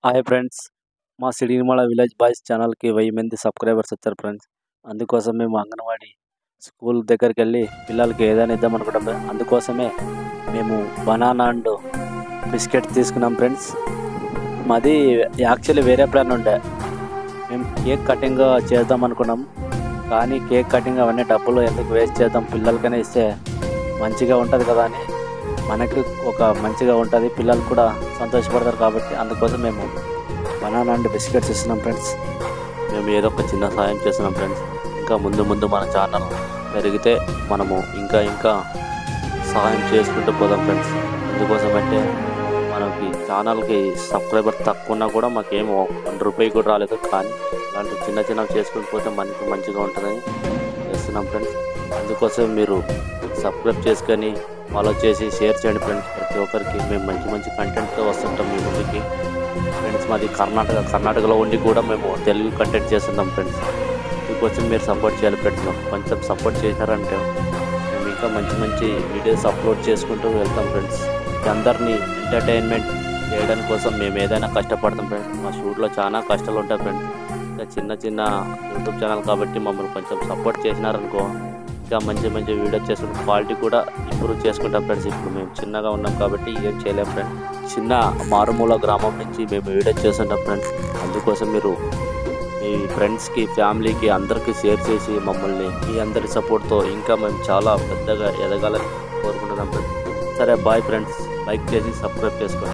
Hi friends, మా సిడిమల village boys ఛానల్కి 1000 మంది సబ్స్క్రైబర్స్ వచ్చారు ఫ్రెండ్స్. అందుకోసం మేము అంగన్వాడీ స్కూల్ దగ్గరికి వెళ్ళి పిల్లలకి ఏదైనా ఇద్దాం అనుకుంటాం. అందుకోసమే మేము బనానా అండ్ బిస్కెట్ తీసుకున్నాం ఫ్రెండ్స్. మాది యాక్చువల్లీ వేరే ప్లాన్ ఉండే, మేము కేక్ కటింగ్ చేద్దాం అనుకున్నాం. కానీ కేక్ కటింగ్ అవన్నీ డబ్బులు ఎందుకు వేస్ట్ చేద్దాం, పిల్లలకైనా ఇస్తే మంచిగా ఉంటుంది కదా అని, మనకి ఒక మంచిగా ఉంటుంది, పిల్లలు కూడా సంతోషపడతారు కాబట్టి అందుకోసం మేము బనానా అండ్ బిస్కెట్స్ ఇస్తున్నాం ఫ్రెండ్స్. మేము ఏదో ఒక చిన్న సహాయం చేస్తున్నాం ఫ్రెండ్స్. ఇంకా ముందు ముందు మన ఛానల్ పెరిగితే మనము ఇంకా సహాయం చేసుకుంటూ పోదాం ఫ్రెండ్స్. అందుకోసం అంటే మనకి ఛానల్కి సబ్స్క్రైబర్ తక్కువ ఉన్నా కూడా మాకేమో 1 రూపాయి కూడా రాలేదు. కానీ ఇలాంటి చిన్న చేసుకుంటూ పోతే మనకి మంచిగా ఉంటుందని చేస్తున్నాం ఫ్రెండ్స్. అందుకోసం మీరు సబ్స్క్రైబ్ చేసుకొని ఫాలో చేసి షేర్ చేయండి ఫ్రెండ్స్. ప్రతి ఒక్కరికి మేము మంచి కంటెంట్తో వస్తుంటాం మీ ముందుకి ఫ్రెండ్స్. మాది కర్ణాటకలో ఉండి కూడా మేము తెలుగు కంటెంట్ చేస్తున్నాం ఫ్రెండ్స్. దీనికోసం మీరు సపోర్ట్ చేయాలి ఫ్రెండ్స్. కొంచెం సపోర్ట్ చేశారంటే మేము ఇంకా మంచి వీడియోస్ అప్లోడ్ చేసుకుంటూ వెళ్తాం ఫ్రెండ్స్. అందరినీ ఎంటర్టైన్మెంట్ చేయడం కోసం మేము ఏదైనా కష్టపడతాం ఫ్రెండ్స్. మా షూట్లో చాలా కష్టాలు ఉంటాయి ఫ్రెండ్స్. ఇంకా చిన్న యూట్యూబ్ ఛానల్ కాబట్టి మమ్మల్ని కొంచెం సపోర్ట్ చేసినారనుకో ఇంకా మంచి వీడియో చేసుకుంటాం, క్వాలిటీ కూడా ఇంప్రూవ్ చేసుకుంటాం ఫ్రెండ్స్. ఇప్పుడు మేము చిన్నగా ఉన్నాం కాబట్టి ఏం చేయలేం ఫ్రెండ్స్. చిన్న మారుమూల గ్రామం నుంచి మేము వీడియో చేస్తుంటాం ఫ్రెండ్స్. అందుకోసం మీరు మీ ఫ్రెండ్స్కి, ఫ్యామిలీకి అందరికీ షేర్ చేసి మమ్మల్ని మీ అందరి సపోర్ట్తో ఇంకా మేము చాలా పెద్దగా ఎదగాలని కోరుకుంటున్నాం ఫ్రెండ్స్. సరే బాయ్ ఫ్రెండ్స్, లైక్ చేసి సబ్స్క్రైబ్ చేసుకోండి.